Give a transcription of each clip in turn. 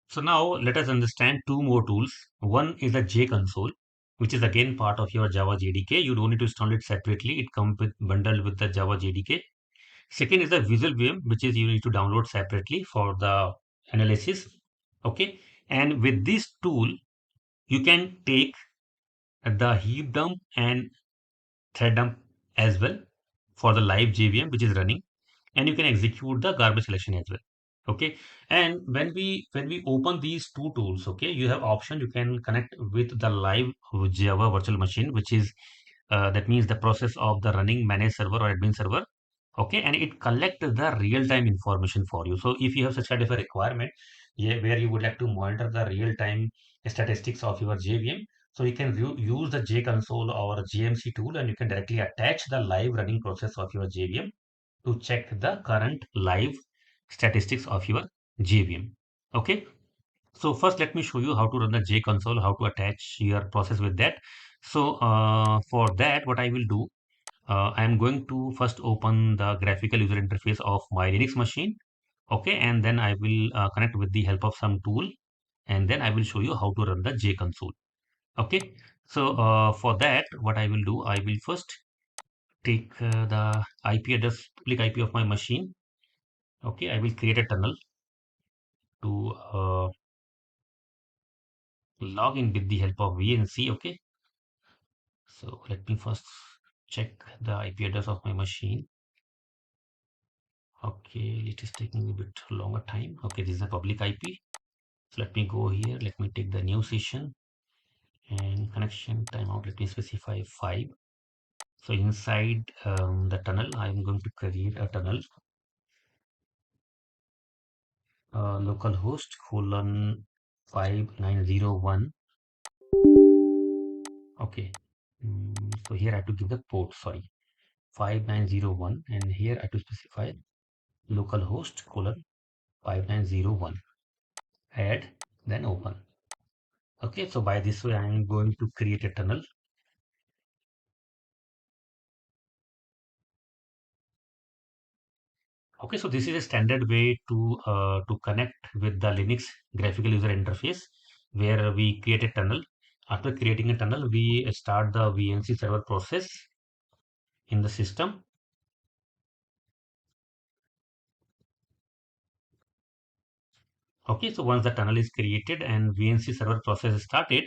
So now let us understand two more tools. One is the J console, which is again part of your Java JDK. You don't need to install it separately. It comes with bundled with the Java JDK. Second is the VisualVM, which is you need to download separately for the analysis. Okay. And with this tool, you can take the heap dump and thread dump as well for the live JVM, which is running, and you can execute the garbage collection as well. Okay. And when we open these two tools, okay, you have option. You can connect with the live Java virtual machine, which is that means the process of the running managed server or admin server. Okay, and it collect the real-time information for you. So if you have such kind of a requirement, yeah, where you would like to monitor the real-time statistics of your JVM, so you can use the J console or GMC tool, and you can directly attach the live running process of your JVM to check the current live statistics of your JVM. Okay, so first let me show you how to run the J console, how to attach your process with that. So for that, what I will do, I am going to first open the graphical user interface of my Linux machine. Okay, and then I will connect with the help of some tool, and then I will show you how to run the J console. Okay, so for that, what I will do, I will first take the IP address, public IP of my machine. Okay, I will create a tunnel to log in with the help of VNC. Okay, so let me first check the IP address of my machine. Okay, it is taking a bit longer time. Okay, this is a public IP. So let me go here. Let me take the new session and connection timeout. Let me specify 5. So inside the tunnel, I'm going to create a tunnel, localhost colon 5901. Okay. So here I have to give the port, sorry, 5901, and here I have to specify localhost colon 5901. Add, then open. Okay, so by this way, I am going to create a tunnel. Okay, so this is a standard way to connect with the Linux graphical user interface, where we create a tunnel. After creating a tunnel, we start the VNC server process in the system. Okay, so once the tunnel is created and VNC server process is started,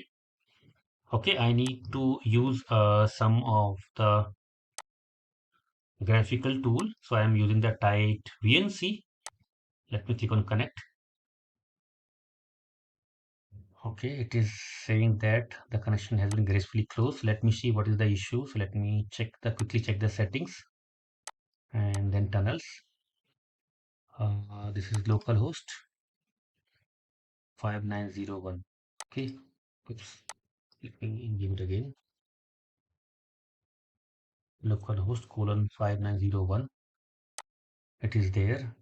okay, I need to use some of the graphical tool. So I am using the tight VNC. Let me click on connect. Okay, it is saying that the connection has been gracefully closed. Let me see what is the issue. So let me quickly check the settings, and then tunnels. This is localhost 5901. Okay, oops. Let me give it again. Localhost colon 5901. It is there.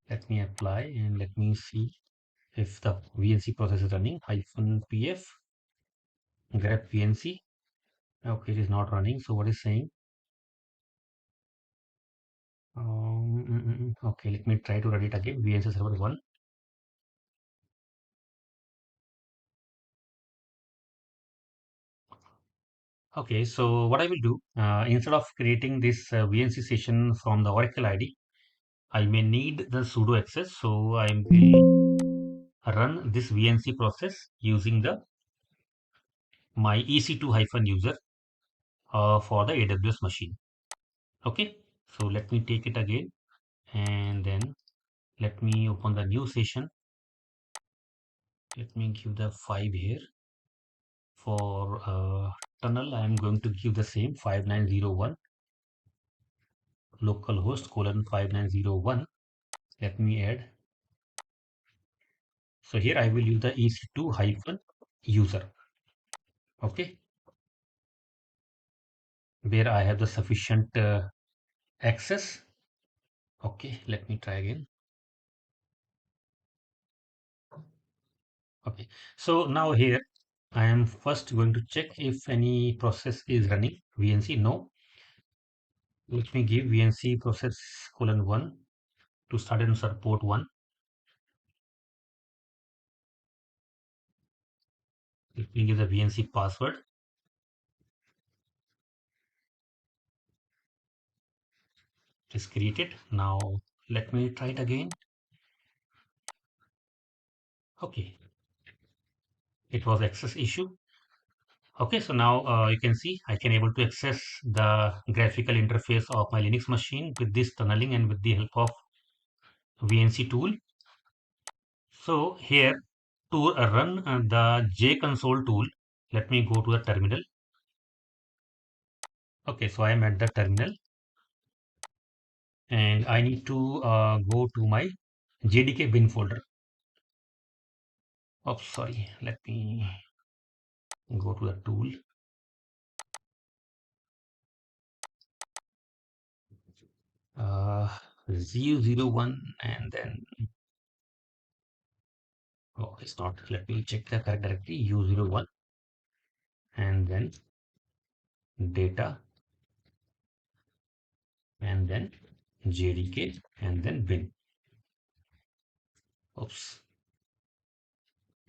Let me apply and let me see if the VNC process is running. -pf grep VNC. Okay, it is not running. So what is saying? Okay, let me try to run it again. VNC server 1. Okay, so what I will do, instead of creating this VNC session from the Oracle ID, I may need the sudo access. So I will run this VNC process using the my EC2-user for the AWS machine. Okay, so let me take it again, and then let me open the new session. Let me give the 5 here. For tunnel, I am going to give the same 5901 localhost colon 5901. Let me add. So here I will use the EC2-user. Okay, where I have the sufficient access. Okay, let me try again. Okay, so now here I am first going to check if any process is running. VNC, no. Let me give VNC process colon 1 to start and start port 1. Let me give the VNC password. It is created. Now let me try it again. Okay, it was access issue. Okay, so now you can see I can able to access the graphical interface of my Linux machine with this tunneling and with the help of VNC tool. So here to run the JConsole tool, let me go to the terminal. Okay, so I am at the terminal and I need to go to my JDK bin folder. Oh, sorry, let me go to the tool. Uh, 001 and then, oh, it's not. Let me check the correct directory, U01 and then data and then JDK and then bin. Oops.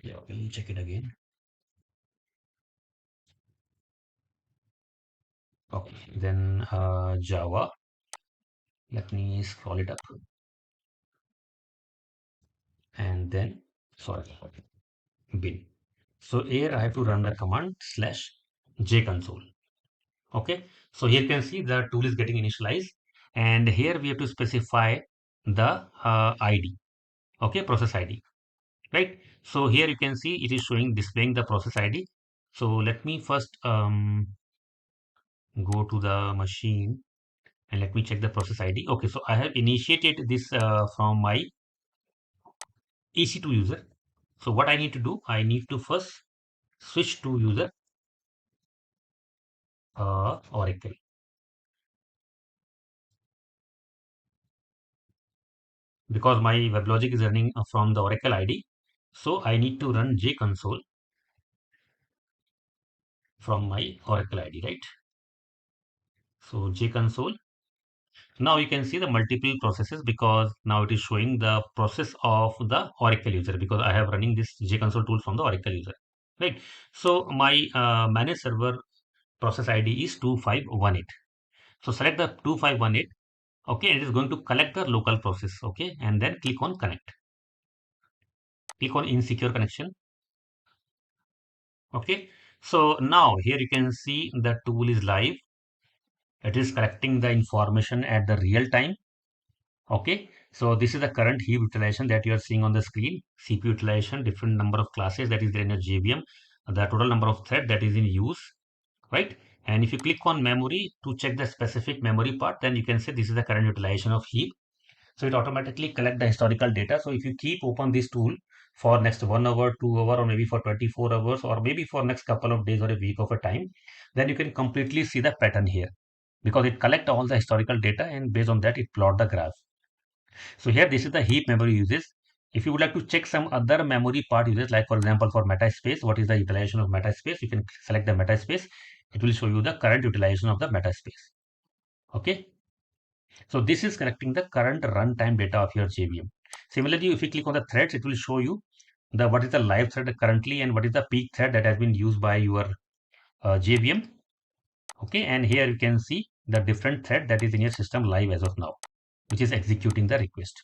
Yeah, let me check it again. Okay, then Java. Let me scroll it up and then, sorry, bin. So here I have to run the command slash jconsole. Okay, so here you can see the tool is getting initialized and here we have to specify the ID. Okay, process ID, right? So here you can see it is showing displaying the process ID. So let me first go to the machine and let me check the process ID. Okay, so I have initiated this from my EC2 user. So what I need to do, I need to first switch to user Oracle because my WebLogic is running from the Oracle ID. So I need to run jconsole from my Oracle ID, right? So jconsole. Now you can see the multiple processes because now it is showing the process of the Oracle user because I have running this jconsole tool from the Oracle user, right? So my managed server process ID is 2518. So select the 2518. Okay, and it is going to collect the local process. Okay, and then click on connect. Click on insecure connection. Okay, so now here you can see the tool is live. It is collecting the information at the real time. Okay, so this is the current heap utilization that you are seeing on the screen. CPU utilization, different number of classes that is there in your JVM, the total number of thread that is in use, right? And if you click on memory to check the specific memory part, then you can say this is the current utilization of heap. So it automatically collect the historical data. So if you keep open this tool for next 1 hour, 2 hour, or maybe for 24 hours, or maybe for next couple of days or a week of a time, then you can completely see the pattern here because it collect all the historical data and based on that it plot the graph. So here this is the heap memory uses. If you would like to check some other memory part uses, like for example for meta space, what is the utilization of meta space? You can select the meta space. It will show you the current utilization of the meta space. Okay. So this is collecting the current runtime data of your JVM. Similarly, if you click on the threads, it will show you the what is the live thread currently and what is the peak thread that has been used by your JVM. Okay, and here you can see the different thread that is in your system live as of now, which is executing the request.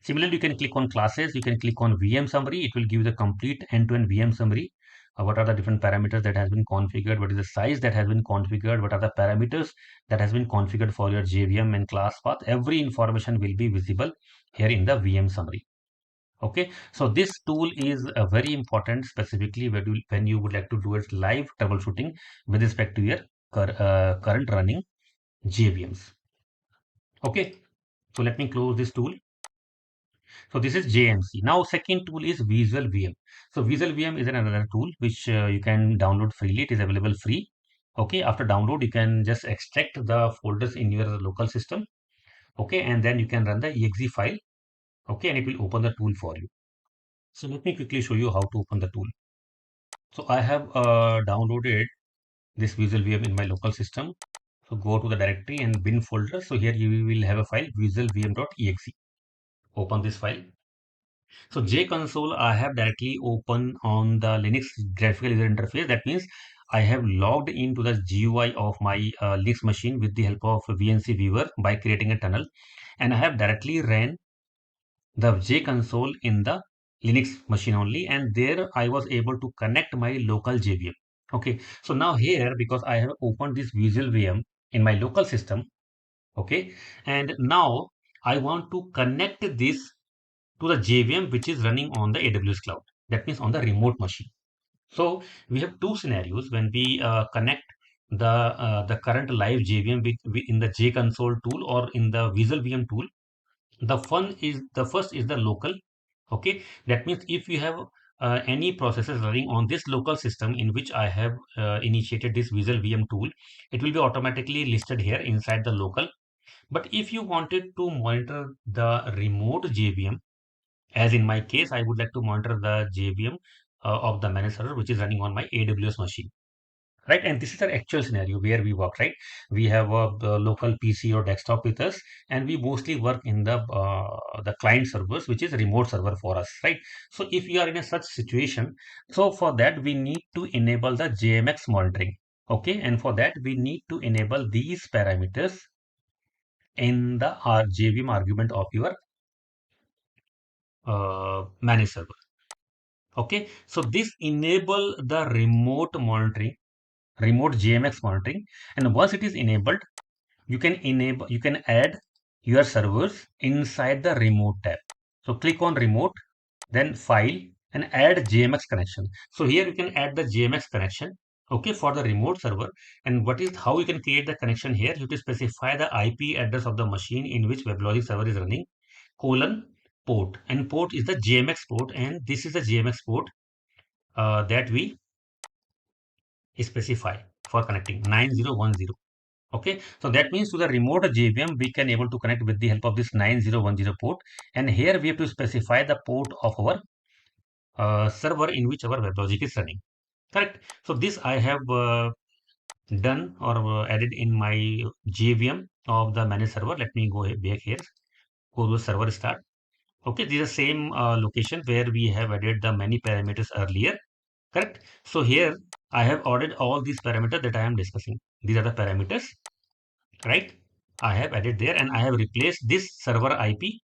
Similarly, you can click on classes, you can click on VM summary. It will give you the complete end-to-end VM summary. What are the different parameters that has been configured? What is the size that has been configured? What are the parameters that has been configured for your JVM and class path? Every information will be visible here in the VM summary. Okay, so this tool is very important specifically when you would like to do it live troubleshooting with respect to your current running JVMs. Okay, so let me close this tool. So this is JMC. Now second tool is VisualVM. So VisualVM is another tool which you can download freely. It is available free. Okay, after download you can just extract the folders in your local system. Okay, and then you can run the exe file. Okay, and it will open the tool for you. So let me quickly show you how to open the tool. So I have downloaded this VisualVM in my local system. So go to the directory and bin folder. So here you will have a file visualvm.exe. Open this file. So JConsole I have directly open on the Linux graphical user interface. That means I have logged into the GUI of my Linux machine with the help of VNC viewer by creating a tunnel, and I have directly ran the JConsole in the Linux machine only, and there I was able to connect my local JVM. Okay, so now here, because I have opened this Visual VM in my local system, okay, and now I want to connect this to the JVM which is running on the AWS cloud. That means on the remote machine. So we have two scenarios when we connect the current live JVM in the JConsole tool or in the VisualVM tool. The first is the local. Okay, that means if you have any processes running on this local system in which I have initiated this VisualVM tool, it will be automatically listed here inside the local. But if you wanted to monitor the remote JVM, as in my case, I would like to monitor the JVM of the managed server, which is running on my AWS machine, right? And this is the actual scenario where we work, right? We have the local PC or desktop with us, and we mostly work in the client servers, which is remote server for us, right? So if we are in a such situation, so for that we need to enable the JMX monitoring, okay? And for that we need to enable these parameters in the JVM argument of your managed server. Okay, so this enable the remote JMX monitoring, and once it is enabled, you can add your servers inside the remote tab. So click on remote, then file, and add JMX connection. So here you can add the JMX connection, okay, for the remote server. And what is how you can create the connection here? You have to specify the IP address of the machine in which WebLogic server is running, colon port, and port is the JMX port, and this is the JMX port that we specify for connecting 9010. Okay, so that means to the remote JVM we can able to connect with the help of this 9010 port, and here we have to specify the port of our server in which our WebLogic is running. Correct. So this I have done or added in my JVM of the managed server. Let me go back here. Go to server start. Okay, this is the same location where we have added the many parameters earlier. Correct. So here I have ordered all these parameters that I am discussing. These are the parameters, right? I have added there, and I have replaced this server IP,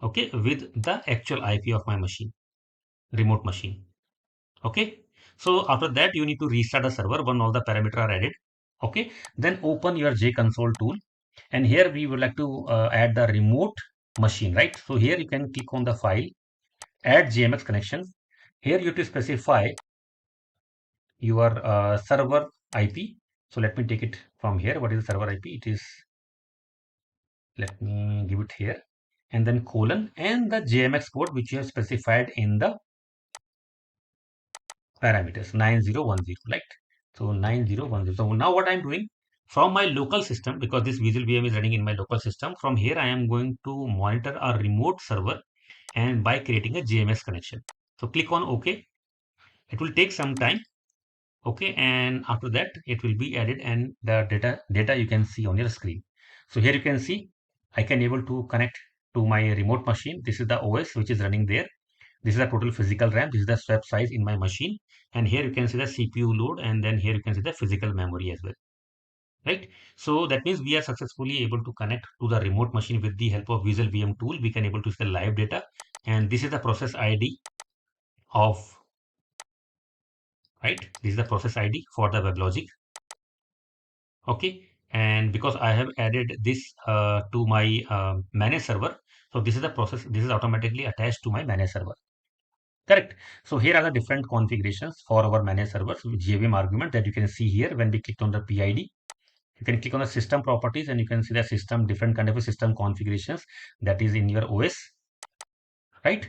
okay, with the actual IP of my machine, remote machine. Okay. So after that, you need to restart the server when all the parameters are added. Okay. Then open your JConsole tool, and here we would like to add the remote machine, right? So here you can click on the file, add JMX connection. Here you have to specify your server IP. So let me take it from here. What is the server IP? It is, let me give it here, and then colon and the JMX port which you have specified in the parameters 9010, right? So 9010. So now what I'm doing from my local system, because this Visual VM is running in my local system, from here I am going to monitor a remote server and by creating a JMX connection. So click on OK. It will take some time. Okay, and after that it will be added, and the data you can see on your screen. So here you can see I can able to connect to my remote machine. This is the OS which is running there. This is the total physical RAM. This is the swap size in my machine, and here you can see the CPU load, and then here you can see the physical memory as well, right? So that means we are successfully able to connect to the remote machine with the help of Visual VM tool. We can able to see the live data, and this is the process ID of, right, this is the process ID for the WebLogic. Okay, and because I have added this to my managed server, so this is the process, this is automatically attached to my managed server. Correct. So here are the different configurations for our managed servers with JVM argument that you can see here. When we click on the PID, you can click on the system properties, and you can see the system, different kind of a system configurations that is in your OS, right?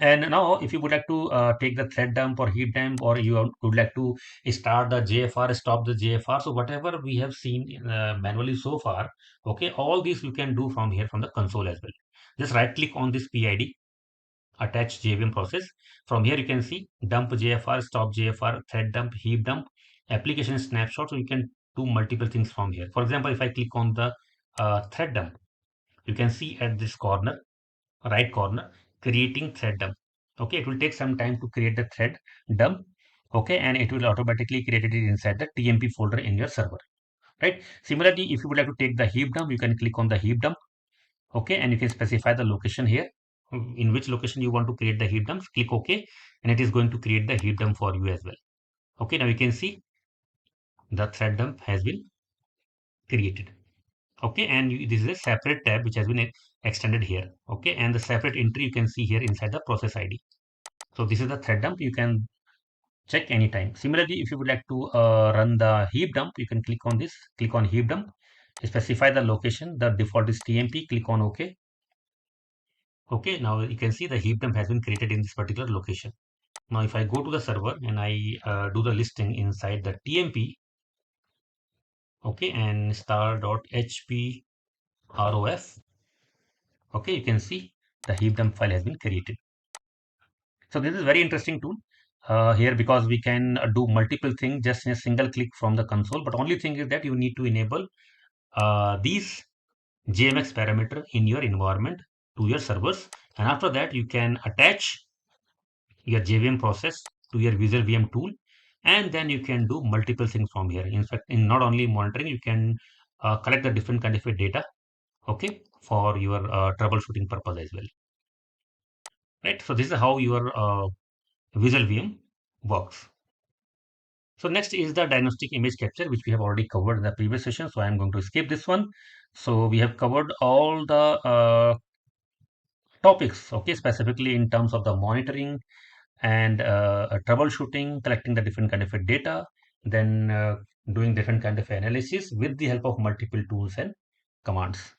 And now if you would like to take the thread dump or heap dump, or you would like to start the JFR, stop the JFR, so whatever we have seen manually so far, okay, all these you can do from here from the console as well. Just right click on this PID, attach JVM process. From here you can see dump JFR, stop JFR, thread dump, heap dump, application snapshot. So you can do multiple things from here. For example, if I click on the thread dump, you can see at this corner, right corner, creating thread dump. Okay, it will take some time to create the thread dump. Okay, and it will automatically create it inside the TMP folder in your server. Right. Similarly, if you would like to take the heap dump, you can click on the heap dump. Okay, and you can specify the location here, in which location you want to create the heap dumps. Click OK, and it is going to create the heap dump for you as well. Okay, now you can see the thread dump has been created. Okay, and this is a separate tab which has been extended here. Okay, and the separate entry you can see here inside the process ID. So this is the thread dump. You can check anytime. Similarly, if you would like to run the heap dump, you can click on this, click on heap dump, specify the location. The default is TMP. Click on OK. Okay, now you can see the heap dump has been created in this particular location. Now, if I go to the server and I do the listing inside the TMP, okay, and star.hp rof, okay, you can see the heap dump file has been created. So this is very interesting tool here, because we can do multiple things just in a single click from the console. But only thing is that you need to enable these JMX parameter in your environment to your servers, and after that you can attach your JVM process to your VisualVM tool, and then you can do multiple things from here. In fact, in not only monitoring, you can collect the different kind of data, okay, for your troubleshooting purpose as well, right? So this is how your VisualVM works. So next is the diagnostic image capture, which we have already covered in the previous session. So I am going to skip this one. So we have covered all the topics, okay, specifically in terms of the monitoring and troubleshooting, collecting the different kind of data, then doing different kind of analysis with the help of multiple tools and commands.